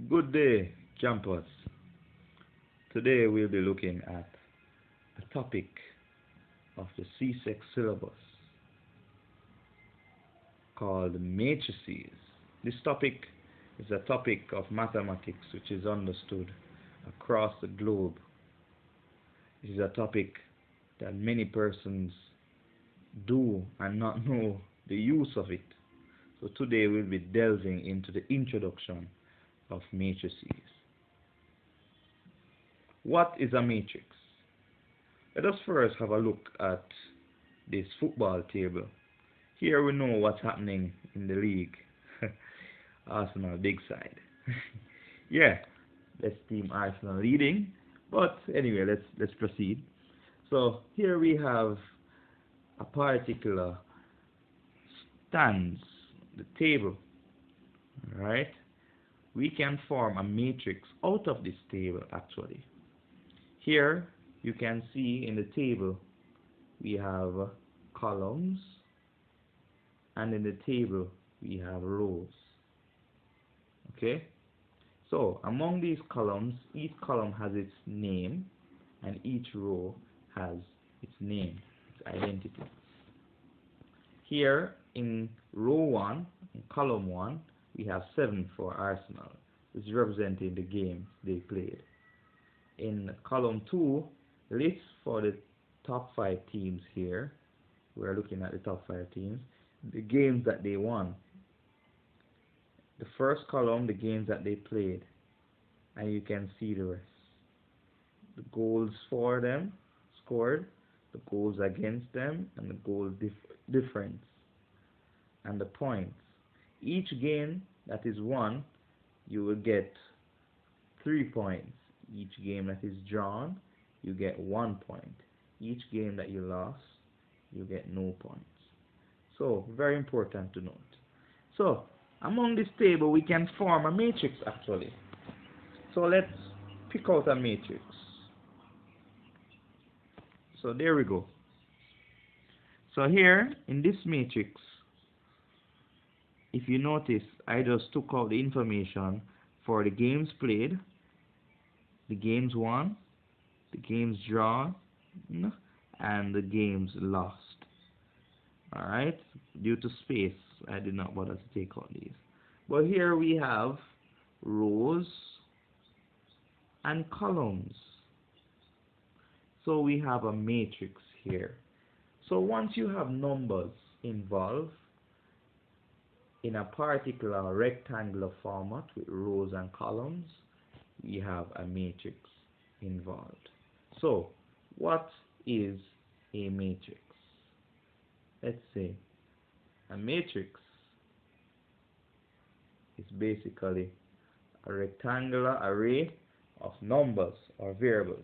Good day, campus. Today we'll be looking at a topic of the C6 syllabus called matrices. This topic is a topic of mathematics which is understood across the globe. It is a topic that many persons do and not know the use of it. So today we'll be delving into the introduction of matrices. What is a matrix? Let us first have a look at this football table. Here we know what's happening in the league. Arsenal big side. Yeah, let's team Arsenal leading. But anyway, let's proceed. So here we have a particular stands, the table. Alright? We can form a matrix out of this table actually. Here you can see in the table we have columns, and in the table we have rows. Okay? So among these columns, each column has its name and each row has its name, its identity. Here in row 1, in column 1, we have 7 for Arsenal, which is representing the games they played. In column 2, lists for the top 5 teams here. We're looking at the top 5 teams, the games that they won. The first column, the games that they played, and you can see the rest. The goals for them scored, the goals against them, and the goal difference, and the points. Each game that is won, you will get 3 points. Each game that is drawn, you get 1 point. Each game that you lost, you get no points. So, very important to note. So, among this table, we can form a matrix actually. So, let's pick out a matrix. So, there we go. So, here in this matrix, if you notice, I just took out the information for the games played, the games won, the games drawn, and the games lost. Alright, due to space, I did not bother to take out these. But here we have rows and columns. So we have a matrix here. So once you have numbers involved in a particular rectangular format with rows and columns, we have a matrix involved. So what is a matrix? Let's say a matrix is basically a rectangular array of numbers or variables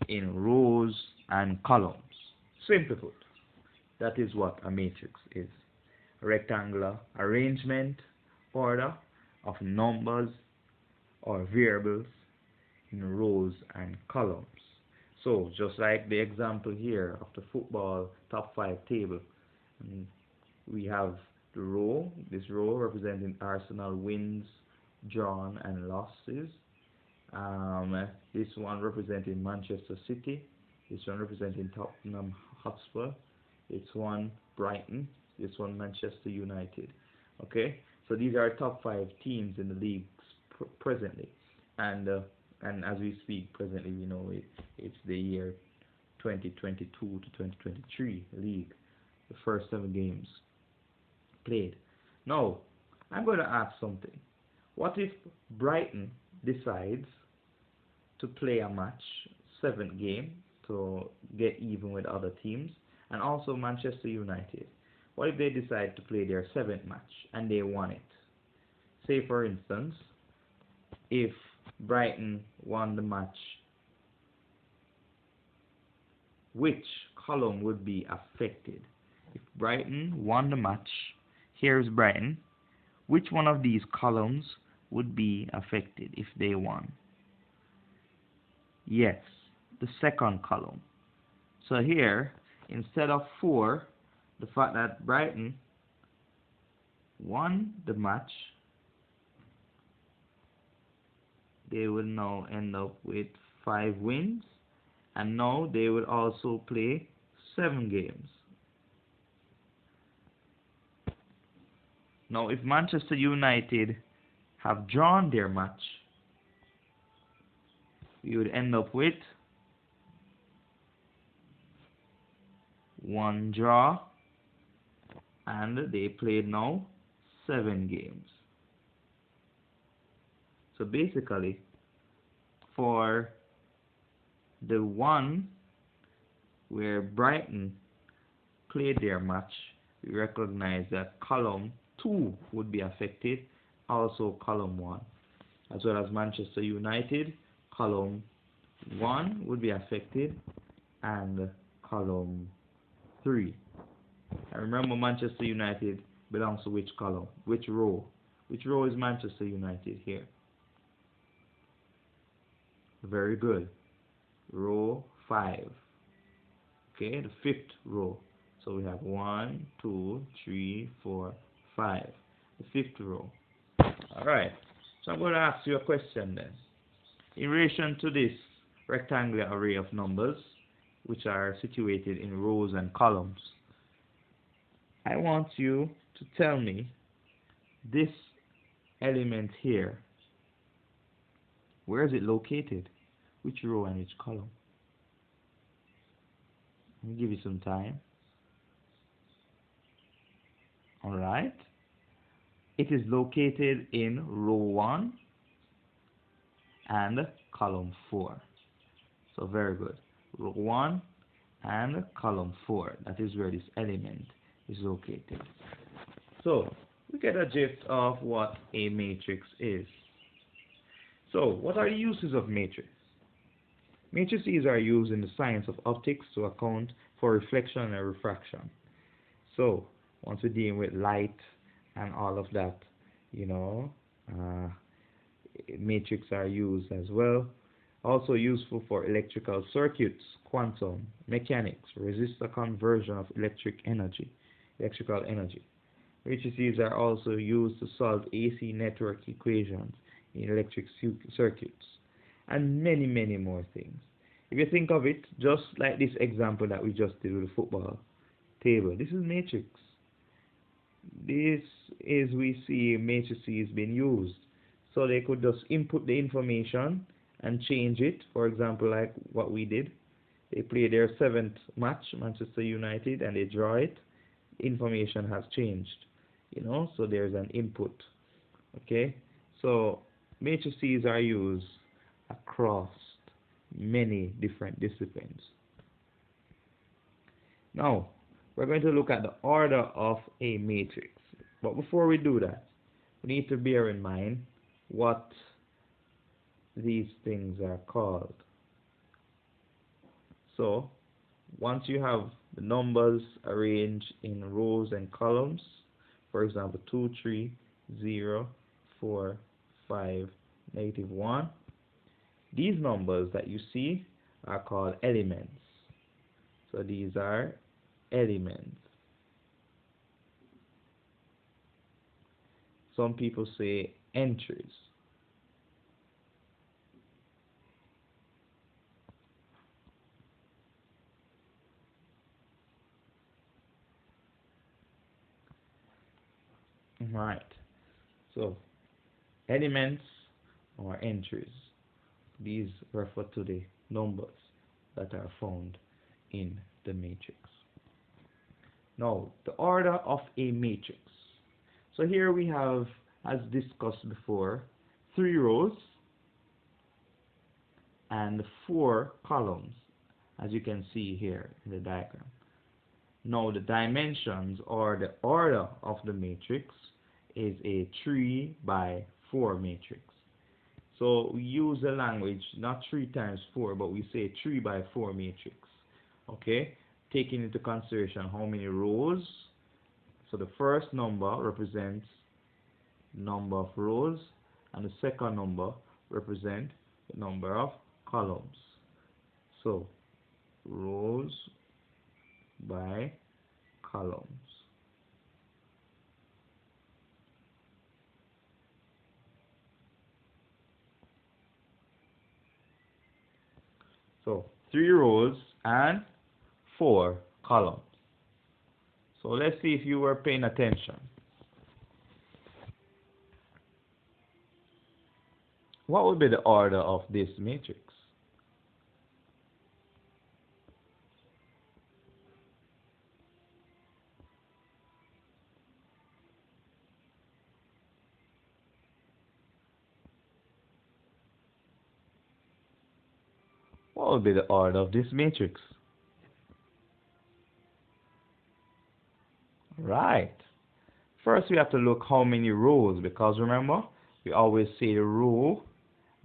in rows and columns. Simply put, that is what a matrix is. A rectangular arrangement, order of numbers or variables in rows and columns. So just like the example here of the football top 5 table, we have the row, this row representing Arsenal wins, drawn and losses. This one representing Manchester City, this one representing Tottenham Hotspur, this one Brighton, this one Manchester United. Okay, so these are top 5 teams in the league presently, and as we speak presently, we know it's the year 2022 to 2023 league, the first 7 games played. Now I'm going to ask something. What if Brighton decides to play a match, 7th game, to get even with other teams, and also Manchester United? What if they decide to play their 7th match and they won it? Say for instance, if Brighton won the match, which column would be affected? If Brighton won the match, here's Brighton, which one of these columns would be affected if they won? Yes, the second column. So here, instead of 4, the fact that Brighton won the match they will now end up with 5 wins, and now they will also play 7 games. Now if Manchester United have drawn their match, we would end up with 1 draw, and they played now 7 games. So basically, for the one where Brighton played their match, we recognize that column 2 would be affected, also column 1, as well as Manchester United, column 1 would be affected, and column 3. And remember, Manchester United belongs to which column? Which row? Which row is Manchester United here? Very good. Row 5. Okay, the 5th row. So we have 1, 2, 3, 4, 5. The 5th row. Alright. So I'm going to ask you a question then. In relation to this rectangular array of numbers, which are situated in rows and columns, I want you to tell me this element here. Where is it located? Which row and which column? Let me give you some time. Alright. It is located in row 1 and column 4. So very good. Row 1 and column 4. That is where this element is located. So we get a gist of what a matrix is. So what are the uses of matrix? Matrices are used in the science of optics to account for reflection and refraction. So once we deal with light and all of that, matrix are used as well. Also useful for electrical circuits, quantum mechanics, resistor conversion of electrical energy. Matrices are also used to solve AC network equations in electric circuits, and many, many more things. If you think of it, just like this example that we just did with the football table, this is matrix. This is, we see matrices being used. So they could just input the information and change it. For example, like what we did. They play their 7th match, Manchester United, and they draw it. Information has changed. So there's an input. Okay? So matrices are used across many different disciplines. Now, we're going to look at the order of a matrix. But before we do that, we need to bear in mind what these things are called. So, once you have the numbers arranged in rows and columns, for example, 2, 3, 0, 4, 5, -1, these numbers that you see are called elements. So these are elements. Some people say entries. Right. So elements or entries. These refer to the numbers that are found in the matrix. Now, the order of a matrix. So here we have, as discussed before, 3 rows and 4 columns, as you can see here in the diagram. Now, the dimensions or the order of the matrix is a 3 by 4 matrix. So we use the language not 3 times 4, but we say 3 by 4 matrix. Okay, taking into consideration how many rows. So the first number represents the number of rows, and the second number represents the number of columns. So rows by columns. 3 rows and 4 columns. So let's see if you were paying attention. What would be the order of this matrix? What would be the order of this matrix? Right. First, we have to look how many rows, because remember, we always say the row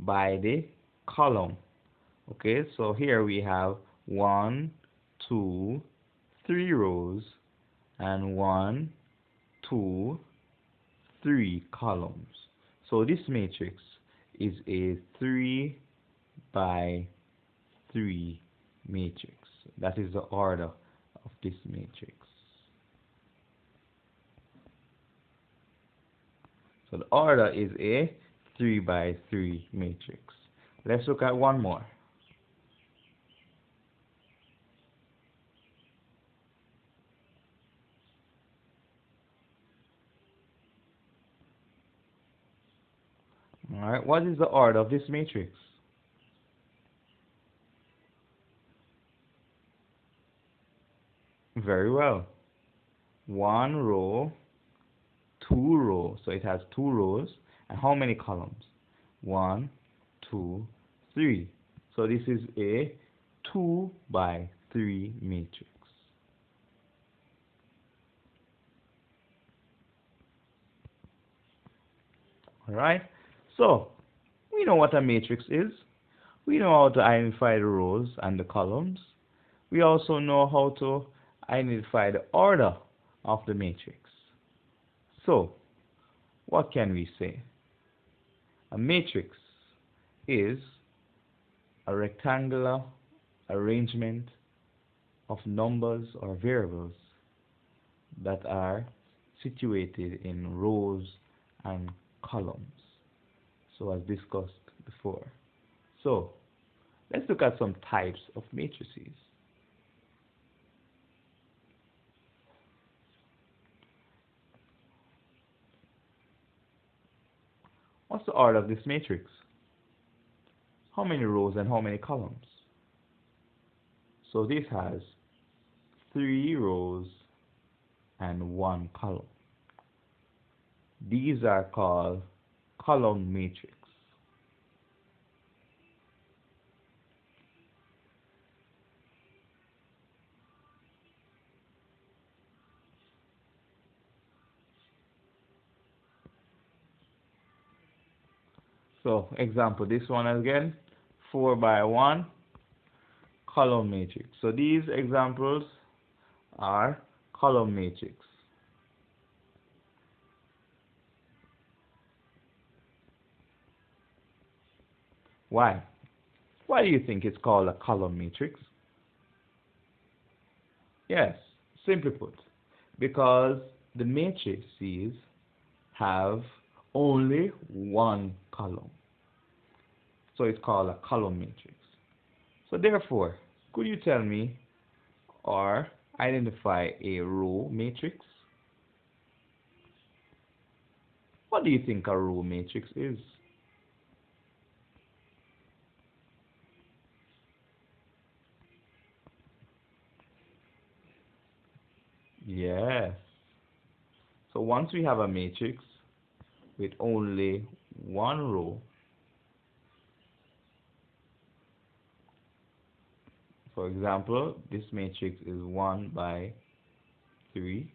by the column. Okay, so here we have 1, 2, 3 rows and 1, 2, 3 columns. So this matrix is a 3 by 3 matrix. That is the order of this matrix. So the order is a 3 by 3 matrix. Let's look at one more. Alright, what is the order of this matrix? Very well. 1 row, 2 rows. So it has 2 rows. And how many columns? 1, 2, 3. So this is a 2 by 3 matrix. Alright, so we know what a matrix is. We know how to identify the rows and the columns. We also know how to identify the order of the matrix. So, what can we say? A matrix is a rectangular arrangement of numbers or variables that are situated in rows and columns, so as discussed before. So let's look at some types of matrices. What's the order of this matrix? How many rows and how many columns? So this has 3 rows and 1 column. These are called column matrix. So example, this one again, 4 by 1 column matrix. So these examples are column matrix. Why? Why do you think it's called a column matrix? Yes, simply put, because the matrices have only one column. So it's called a column matrix. So therefore, could you tell me or identify a row matrix? What do you think a row matrix is? Yes. So once we have a matrix with only one row, for example, this matrix is 1 by 3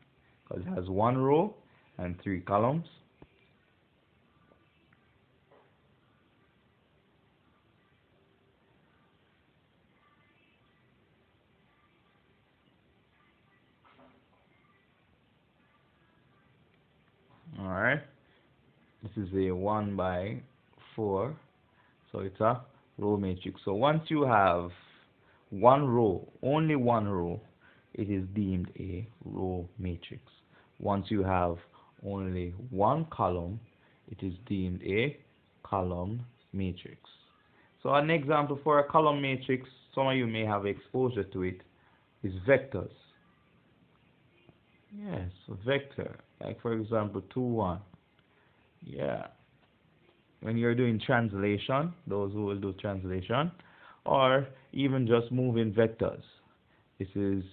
because it has one row and 3 columns. Alright, this is a 1 by 4, so it's a row matrix. So once you have one row, only one row, it is deemed a row matrix. Once you have only one column, it is deemed a column matrix. So an example for a column matrix some of you may have exposure to it, is vectors. Yes, vector. Like for example, 2, 1. Yeah. When you're doing translation, those who will do translation, or even just moving vectors. This is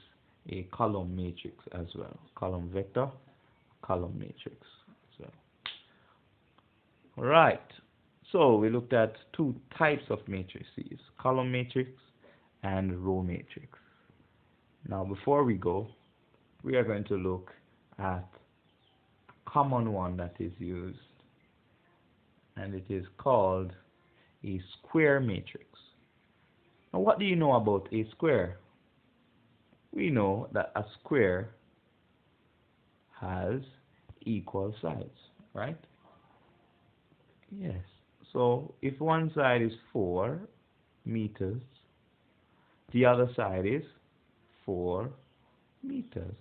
a column matrix as well. Column vector, column matrix as well. Alright. So we looked at two types of matrices, column matrix and row matrix. Now before we go, we are going to look at a common one that is used, and it is called a square matrix. Now what do you know about a square? We know that a square has equal sides, right? Yes. So if one side is 4 meters, the other side is 4 meters,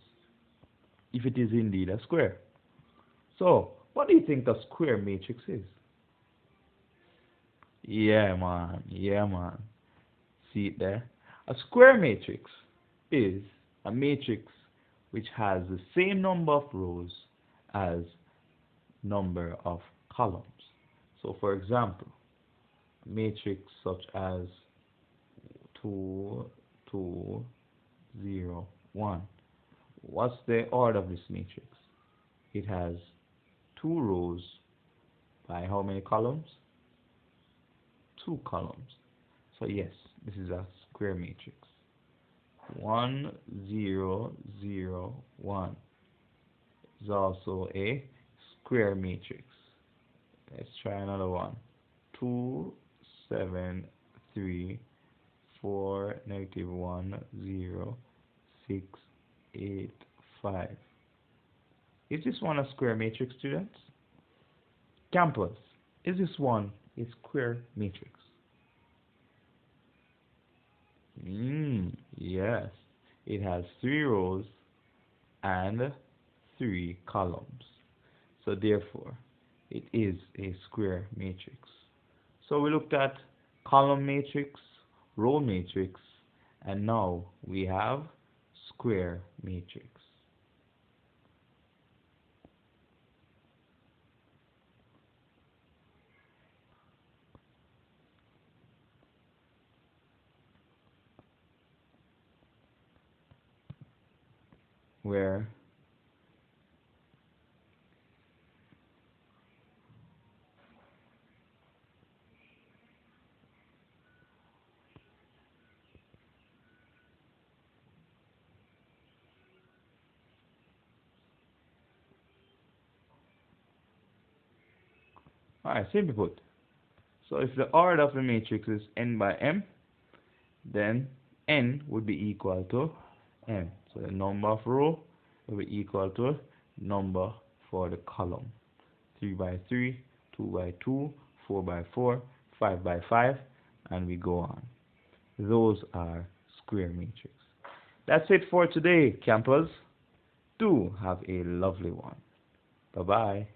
if it is indeed a square. So what do you think a square matrix is? Yeah man, yeah man. See it there? A square matrix is a matrix which has the same number of rows as number of columns. So for example, a matrix such as 2, 2, 0, 1. What's the order of this matrix? It has 2 rows by how many columns? 2 columns. So yes, this is a square matrix. 1, 0, 0, 1 is also a square matrix. Let's try another one. 2, 7, 3, 4, negative 1, 0, 6, 8, 5. Is this one a square matrix, students? Campus, is this one a square matrix? Yes. It has 3 rows and 3 columns. So therefore, it is a square matrix. So we looked at column matrix, row matrix, and now we have square matrix. Where alright, simply put. So if the order of the matrix is n by m, then n would be equal to m. So the number of row will be equal to number for the column. 3 by 3, 2 by 2, 4 by 4, 5 by 5, and we go on. Those are square matrix. That's it for today, campers. Do have a lovely one. Bye-bye.